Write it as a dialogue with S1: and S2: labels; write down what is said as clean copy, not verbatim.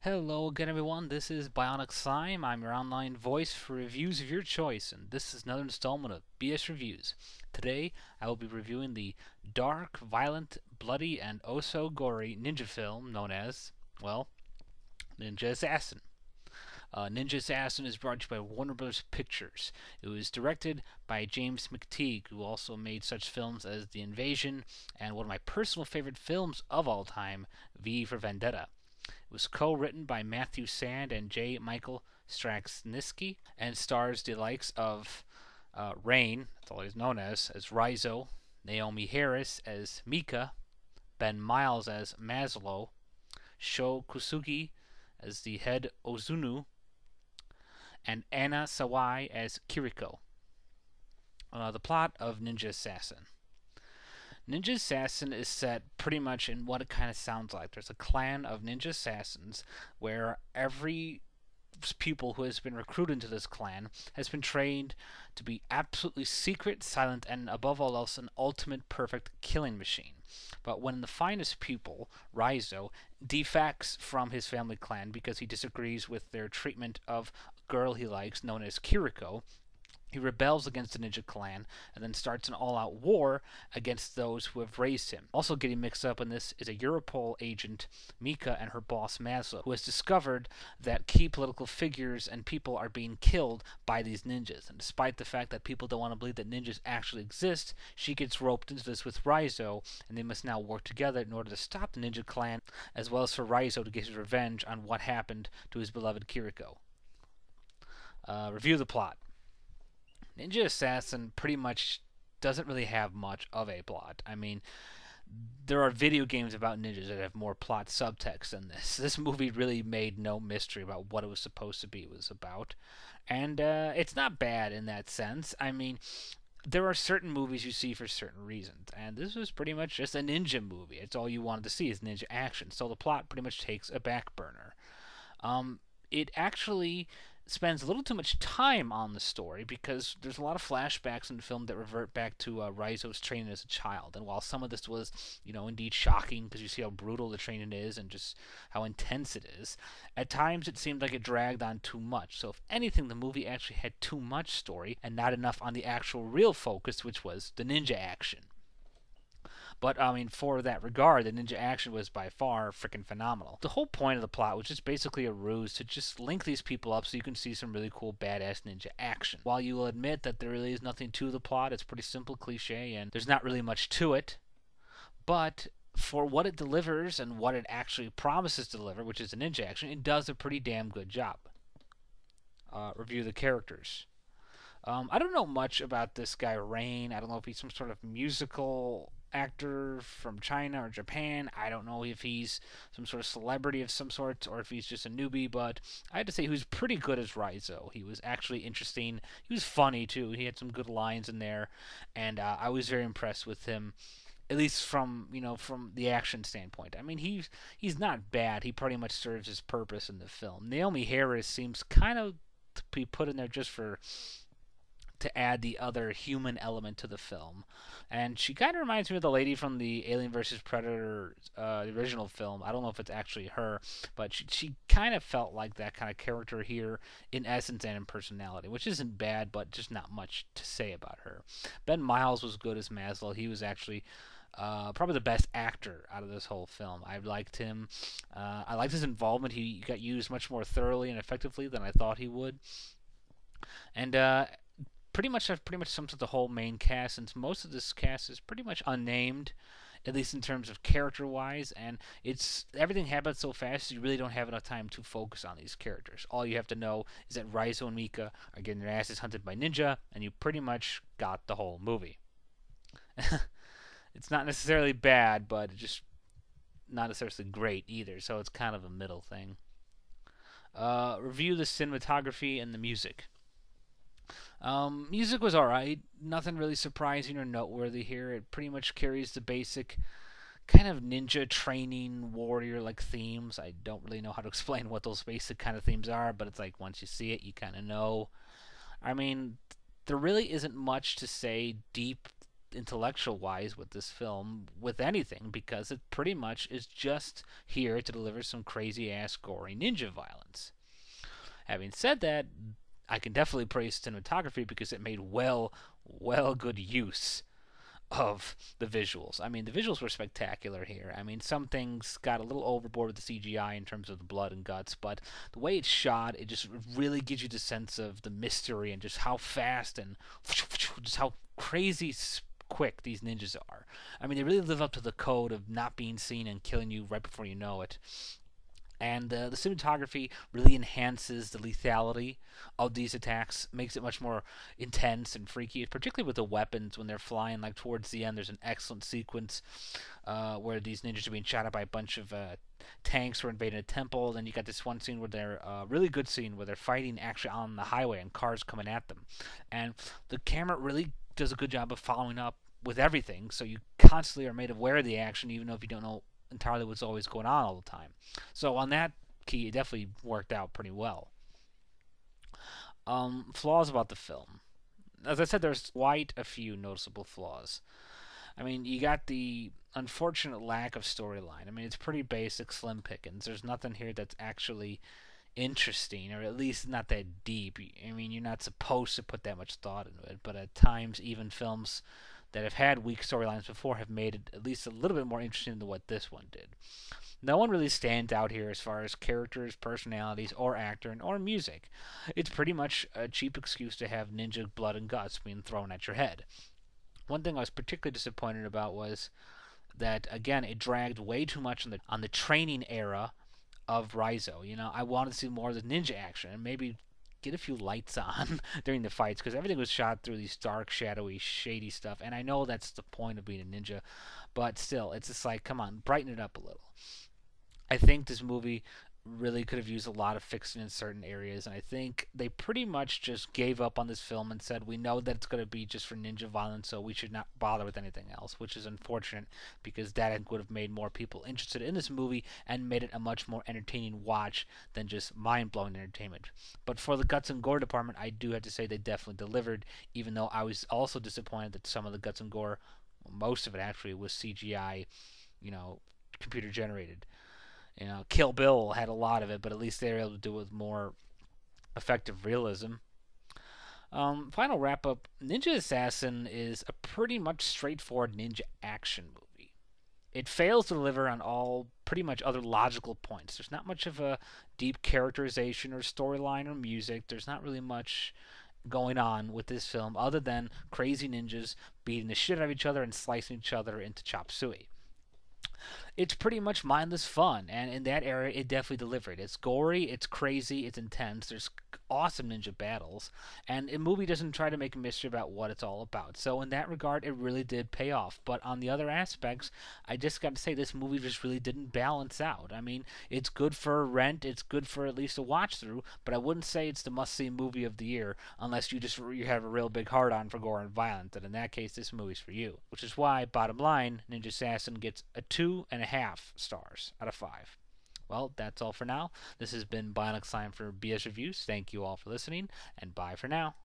S1: Hello again, everyone. This is Bionic Slime. I'm your online voice for reviews of your choice, and this is another installment of BS Reviews. Today, I will be reviewing the dark, violent, bloody, and oh so gory ninja film known as, well, Ninja Assassin. Ninja Assassin is brought to you by Warner Bros. Pictures. It was directed by James McTeigue, who also made such films as The Invasion and one of my personal favorite films of all time, V for Vendetta. It was co-written by Matthew Sand and J. Michael Straczynski and stars the likes of Rain, that's all he's known as Rizzo, Naomie Harris as Mika, Ben Miles as Maslow, Sho Kosugi as the head Ozunu, and Anna Sawai as Kiriko. The plot of Ninja Assassin. Ninja Assassin is set pretty much in what it kind of sounds like. There's a clan of ninja assassins where every pupil who has been recruited into this clan has been trained to be absolutely secret, silent, and above all else, an ultimate perfect killing machine. But when the finest pupil, Rizzo, defects from his family clan because he disagrees with their treatment of a girl he likes, known as Kiriko, he rebels against the ninja clan and then starts an all-out war against those who have raised him. Also getting mixed up in this is a Europol agent, Mika, and her boss Maslow, who has discovered that key political figures and people are being killed by these ninjas. And despite the fact that people don't want to believe that ninjas actually exist, she gets roped into this with Rizzo, and they must now work together in order to stop the ninja clan, as well as for Rizzo to get his revenge on what happened to his beloved Kiriko. Review the plot. Ninja Assassin pretty much doesn't really have much of a plot. I mean, there are video games about ninjas that have more plot subtext than this. This movie really made no mystery about what it was supposed to be was about. And it's not bad in that sense. I mean, there are certain movies you see for certain reasons, and this was pretty much just a ninja movie. It's all you wanted to see is ninja action, so the plot pretty much takes a back burner. It actually spends a little too much time on the story because there's a lot of flashbacks in the film that revert back to Rizzo's training as a child. And while some of this was, indeed shocking because you see how brutal the training is and just how intense it is, at times it seemed like it dragged on too much. So if anything, the movie actually had too much story and not enough on the actual real focus, which was the ninja action. But, I mean, for that regard, the ninja action was by far freaking phenomenal. The whole point of the plot was just basically a ruse to just link these people up so you can see some really cool, badass ninja action. While you will admit that there really is nothing to the plot, it's pretty simple, cliche, and there's not really much to it. But for what it delivers and what it actually promises to deliver, which is the ninja action, it does a pretty damn good job. Review the characters. I don't know much about this guy Rain. I don't know if he's some sort of musical actor from China or Japan. I don't know if he's some sort of celebrity of some sort or if he's just a newbie, but I had to say he was pretty good as Rizzo. He was actually interesting. He was funny too. He had some good lines in there, and I was very impressed with him. At least from the action standpoint. I mean, he's not bad. He pretty much serves his purpose in the film. Naomie Harris seems kind of to be put in there just to add the other human element to the film. And she kind of reminds me of the lady from the Alien vs. Predator, the original film. I don't know if it's actually her, but she kind of felt like that kind of character here in essence and in personality, which isn't bad, but just not much to say about her. Ben Miles was good as Maslow. He was actually probably the best actor out of this whole film. I liked him. I liked his involvement. He got used much more thoroughly and effectively than I thought he would. And pretty much that pretty much sums up the whole main cast, since most of this cast is pretty much unnamed, at least in terms of character wise, and it's everything happens so fast you really don't have enough time to focus on these characters. All you have to know is that Rizzo and Mika are getting their asses hunted by ninja, and you pretty much got the whole movie. It's not necessarily bad, but just not necessarily great either, so it's kind of a middle thing. Review the cinematography and the music. Music was alright. Nothing really surprising or noteworthy here. It pretty much carries the basic kind of ninja training warrior like themes. I don't really know how to explain what those basic kind of themes are, but it's like once you see it, you kind of know. I mean, there really isn't much to say deep intellectual-wise with this film, with anything, because it pretty much is just here to deliver some crazy-ass gory ninja violence. Having said that, I can definitely praise cinematography because it made good use of the visuals. I mean, the visuals were spectacular here. I mean, some things got a little overboard with the CGI in terms of the blood and guts, but the way it's shot, it just really gives you the sense of the mystery and just how fast and just how crazy quick these ninjas are. I mean, they really live up to the code of not being seen and killing you right before you know it. And the cinematography really enhances the lethality of these attacks, makes it much more intense and freaky, particularly with the weapons when they're flying. Like towards the end, there's an excellent sequence where these ninjas are being shot at by a bunch of tanks who are invading a temple. Then you got this one scene where they're really good scene where they're fighting actually on the highway and cars coming at them, and the camera really does a good job of following up with everything, so you constantly are made aware of the action, even though if you don't know entirely what's always going on all the time. So on that key, it definitely worked out pretty well. Flaws about the film. As I said, there's quite a few noticeable flaws. I mean, you got the unfortunate lack of storyline. I mean, it's pretty basic, slim pickings. There's nothing here that's actually interesting, or at least not that deep. I mean, you're not supposed to put that much thought into it, but at times, even films that have had weak storylines before have made it at least a little bit more interesting than what this one did. No one really stands out here as far as characters, personalities, or actor, or music. It's pretty much a cheap excuse to have ninja blood and guts being thrown at your head. One thing I was particularly disappointed about was that, again, it dragged way too much on the training era of Raizo. You know, I wanted to see more of the ninja action and maybe get a few lights on during the fights, because everything was shot through these dark, shadowy, shady stuff. And I know that's the point of being a ninja, but still, it's just like, come on, brighten it up a little. I think this movie really could have used a lot of fixing in certain areas, and I think they pretty much just gave up on this film and said, we know that it's going to be just for ninja violence, so we should not bother with anything else, which is unfortunate because that would have made more people interested in this movie and made it a much more entertaining watch than just mind-blowing entertainment. But for the guts and gore department, I do have to say they definitely delivered, even though I was also disappointed that some of the guts and gore, most of it actually, was CGI, computer generated. Kill Bill had a lot of it, but at least they were able to do it with more effective realism. Final wrap up: Ninja Assassin is a pretty much straightforward ninja action movie. It fails to deliver on all pretty much other logical points. There's not much of a deep characterization or storyline or music. There's not really much going on with this film other than crazy ninjas beating the shit out of each other and slicing each other into chop suey. It's pretty much mindless fun, and in that area, it definitely delivered. It's gory, it's crazy, it's intense. There's awesome ninja battles, and the movie doesn't try to make a mystery about what it's all about. So in that regard, it really did pay off. But on the other aspects, I just got to say this movie just really didn't balance out. I mean, it's good for a rent, it's good for at least a watch through, but I wouldn't say it's the must-see movie of the year unless you have a real big heart-on for gore and violence. And in that case, this movie's for you. Which is why, bottom line, Ninja Assassin gets a 2.5 stars out of 5. Well, that's all for now. This has been Bionic Slime for BS Reviews. Thank you all for listening, and bye for now.